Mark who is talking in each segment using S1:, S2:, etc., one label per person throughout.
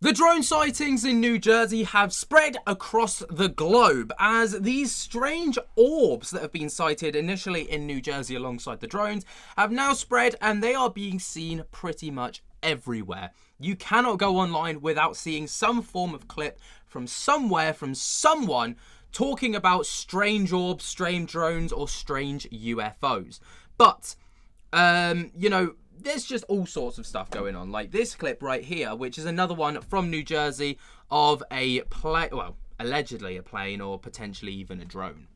S1: The drone sightings in New Jersey have spread across the globe as these strange orbs that have been sighted initially in New Jersey alongside the drones have now spread, and they are being seen pretty much everywhere. You cannot go online without seeing some form of clip from somewhere, from someone talking about strange orbs, strange drones, or strange UFOs. But, there's just all sorts of stuff going on. Like this clip right here, which is another one from New Jersey of a plane, well, allegedly a plane or potentially even a drone.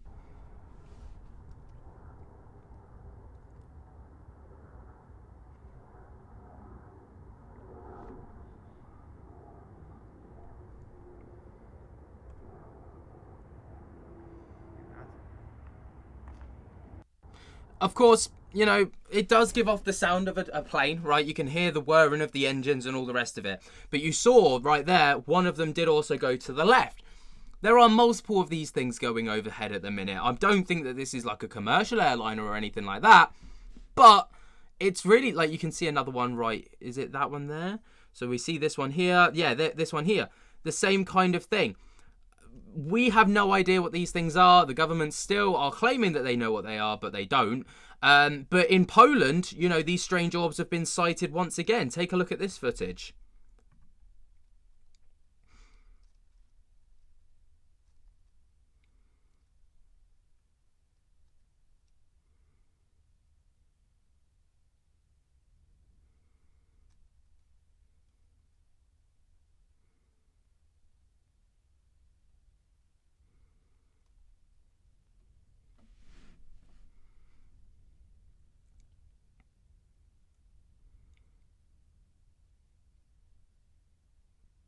S1: Of course, it does give off the sound of a plane, right? You can hear the whirring of the engines and all the rest of it. But you saw right there, one of them did also go to the left. There are multiple of these things going overhead at the minute. I don't think that this is like a commercial airliner or anything like that. But it's really like you can see another one, right? Is it that one there? So we see this one here. Yeah, this one here. The same kind of thing. We have no idea what these things are. The government still are claiming that they know what they are, but they don't. But in Poland, these strange orbs have been sighted once again. Take a look at this footage.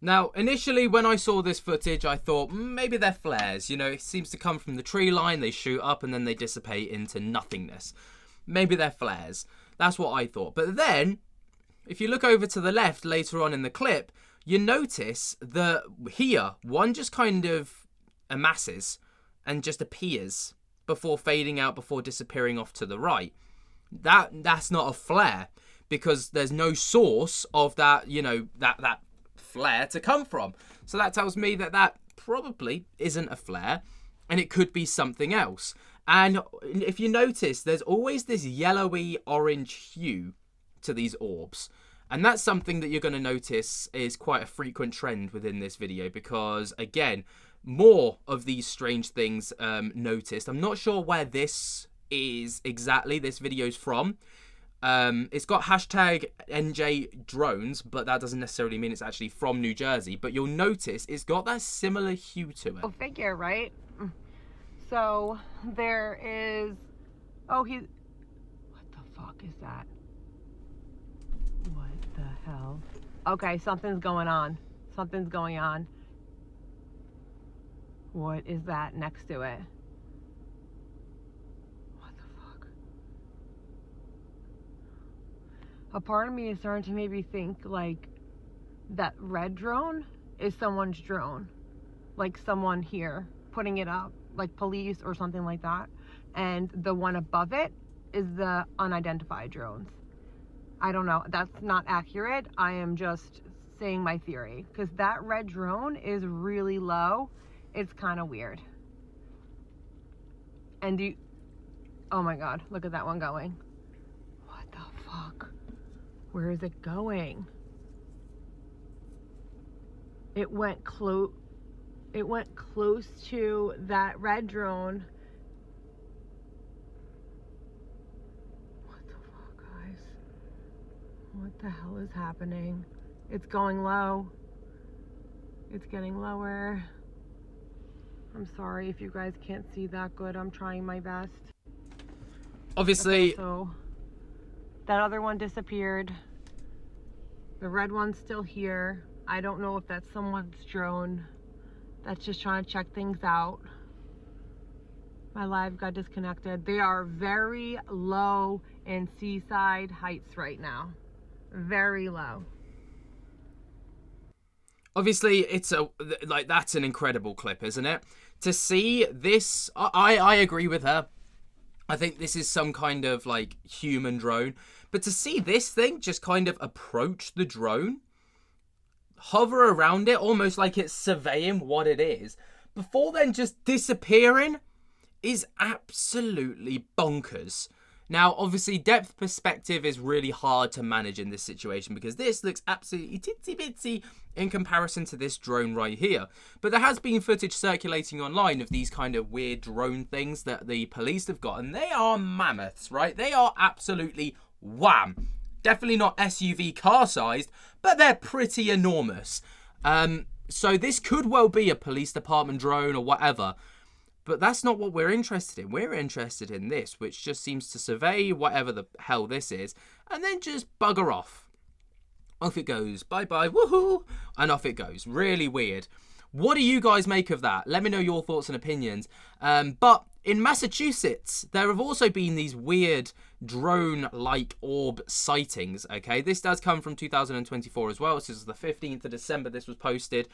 S1: Now, initially, when I saw this footage, I thought, maybe they're flares. It seems to come from the tree line, they shoot up, and then they dissipate into nothingness. Maybe they're flares. That's what I thought. But then, if you look over to the left later on in the clip, you notice that here, one just kind of amasses and just appears before fading out, before disappearing off to the right. That's not a flare, because there's no source of that, that flare to come from. So that tells me that probably isn't a flare, and it could be something else. And if you notice, there's always this yellowy orange hue to these orbs. And that's something that you're going to notice is quite a frequent trend within this video, because again, more of these strange things noticed. I'm not sure where this is exactly, this video's from. It's got hashtag NJ drones, but that doesn't necessarily mean it's actually from New Jersey. But you'll notice it's got that similar hue to it.
S2: Go figure, right? So there is, what the fuck is that? What the hell? Okay, something's going on. Something's going on. What is that next to it? A part of me is starting to maybe think like that red drone is someone's drone, like someone here putting it up, like police or something like that, and the one above it is the unidentified drones. I don't know, that's not accurate. I am just saying my theory, because that red drone is really low. It's kind of weird. And oh my god, look at that one going. What the fuck? Where is it going? It went close to that red drone. What the fuck, guys? What the hell is happening? It's going low. It's getting lower. I'm sorry if you guys can't see that good. I'm trying my best.
S1: Obviously,
S2: okay, so that other one disappeared. The red one's still here. I don't know if that's someone's drone that's just trying to check things out. My live got disconnected. They are very low in seaside heights right now. Very low.
S1: Obviously, that's an incredible clip, isn't it? To see this, I agree with her. I think this is some kind of like human drone. But to see this thing just kind of approach the drone, hover around it almost like it's surveying what it is, before then just disappearing, is absolutely bonkers. Now, obviously, depth perspective is really hard to manage in this situation because this looks absolutely titsy-bitsy in comparison to this drone right here. But there has been footage circulating online of these kind of weird drone things that the police have got, and they are mammoths, right? They are absolutely wham. Definitely not SUV car-sized, but they're pretty enormous. So this could well be a police department drone or whatever. But that's not what we're interested in. We're interested in this, which just seems to survey whatever the hell this is, and then just bugger off. Off it goes. Bye-bye. Woohoo! And off it goes. Really weird. What do you guys make of that? Let me know your thoughts and opinions. But in Massachusetts, there have also been these weird drone-like orb sightings, okay? This does come from 2024 as well. This is the 15th of December this was posted.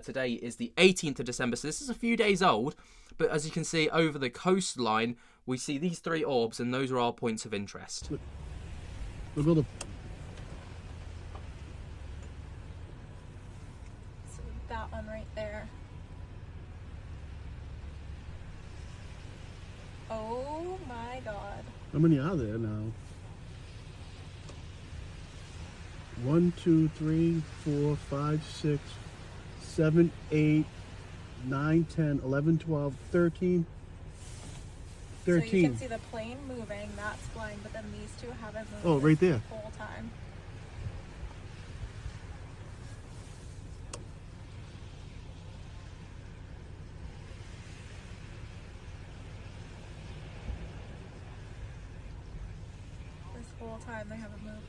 S1: Today is the 18th of December, so this is a few days old. But as you can see, over the coastline, we see these 3 orbs, and those are our points of interest.
S3: Look at the...
S4: So that one right there. Oh my god.
S3: How many are there now? 1, 2, 3, 4, 5, 6, 7, 8, 9, 10, 11, 12, 13. 13.
S4: So you can see the plane moving, that's flying, but then these two haven't moved
S3: Oh, right there.
S4: the whole time. This whole time they haven't moved.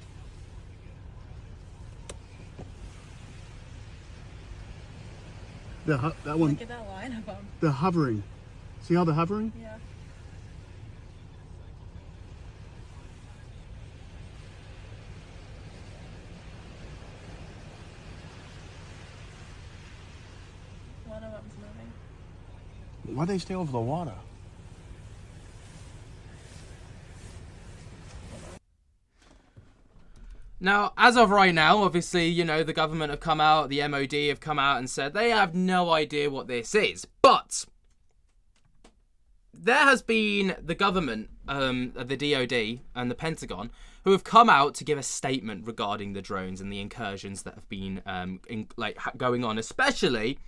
S3: That one,
S4: Look at that line of them.
S3: they're hovering. See how they're hovering?
S4: Yeah. One of them's moving.
S3: Why do they stay over the water?
S1: Now, as of right now, obviously, you know, the government have come out, the MOD have come out and said they have no idea what this is. But there has been the government, the DOD and the Pentagon, who have come out to give a statement regarding the drones and the incursions that have been going on, especially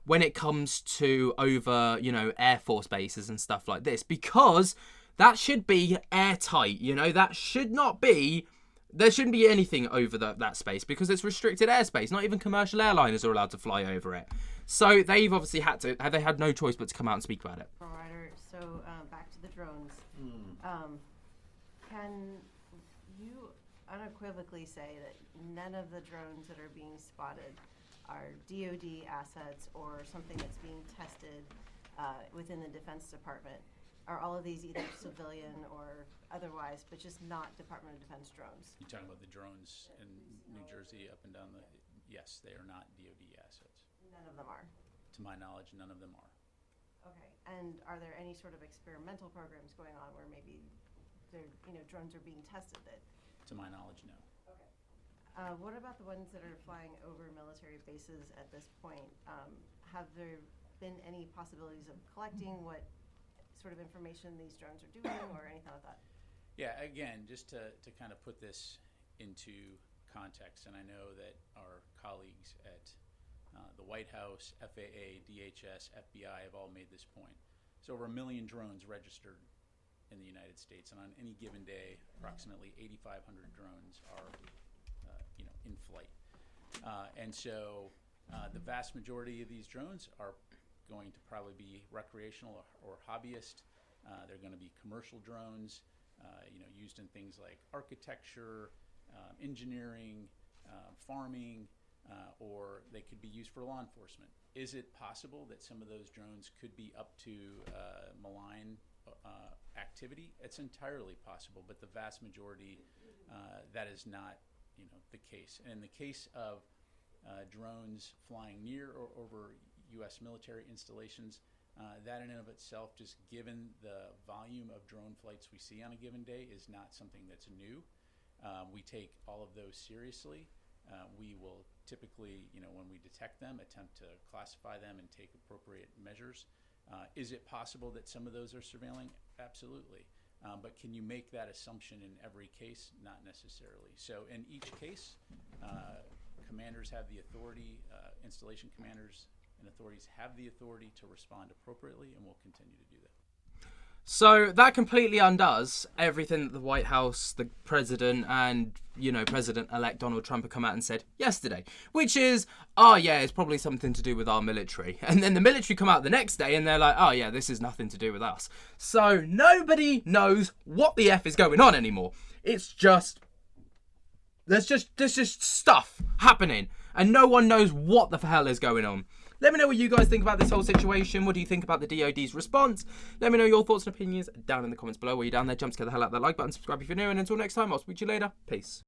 S1: when it comes to over, you know, Air Force bases and stuff like this, because that should be airtight, you know, that should not be... There shouldn't be anything over that space because it's restricted airspace. Not even commercial airliners are allowed to fly over it. So they've obviously had no choice but to come out and speak about it.
S5: Ryder, so back to the drones. Can you unequivocally say that none of the drones that are being spotted are DoD assets or something that's being tested within the Defense Department? Are all of these either civilian or otherwise, but just not Department of Defense drones?
S6: You're talking about the drones in New Jersey up and down the... Yes, they are not DoD assets.
S5: None of them are.
S6: To my knowledge, none of them are.
S5: Okay. And are there any sort of experimental programs going on where maybe drones are being tested that...
S6: To my knowledge, no.
S5: Okay. What about the ones that are flying over military bases at this point? Have there been any possibilities of collecting what sort of information these drones are doing or anything like that?
S6: Yeah, again, just to kind of put this into context, and I know that our colleagues at the White House, FAA, DHS, FBI have all made this point. So over 1 million drones registered in the United States, and on any given day, approximately 8,500 drones are in flight. And so the vast majority of these drones are going to probably be recreational or hobbyist. They're going to be commercial drones, used in things like architecture, engineering, farming, or they could be used for law enforcement. Is it possible that some of those drones could be up to malign activity? It's entirely possible, but the vast majority, that is not, the case. And in the case of drones flying near or over U.S. military installations, that in and of itself, just given the volume of drone flights we see on a given day, is not something that's new. We take all of those seriously. We will typically, when we detect them, attempt to classify them and take appropriate measures. Is it possible that some of those are surveilling? Absolutely. But can you make that assumption in every case? Not necessarily. So in each case, commanders have the authority, installation commanders and authorities have the authority to respond appropriately, and will continue to do that.
S1: So that completely undoes everything that the White House, the president, and, President-elect Donald Trump have come out and said yesterday, which is, it's probably something to do with our military. And then the military come out the next day and they're like, this is nothing to do with us. So nobody knows what the F is going on anymore. It's just, there's just stuff happening and no one knows what the hell is going on. Let me know what you guys think about this whole situation. What do you think about the DoD's response? Let me know your thoughts and opinions down in the comments below. While you're down there, jump to the hell out of that like button, subscribe if you're new, and until next time, I'll speak to you later. Peace.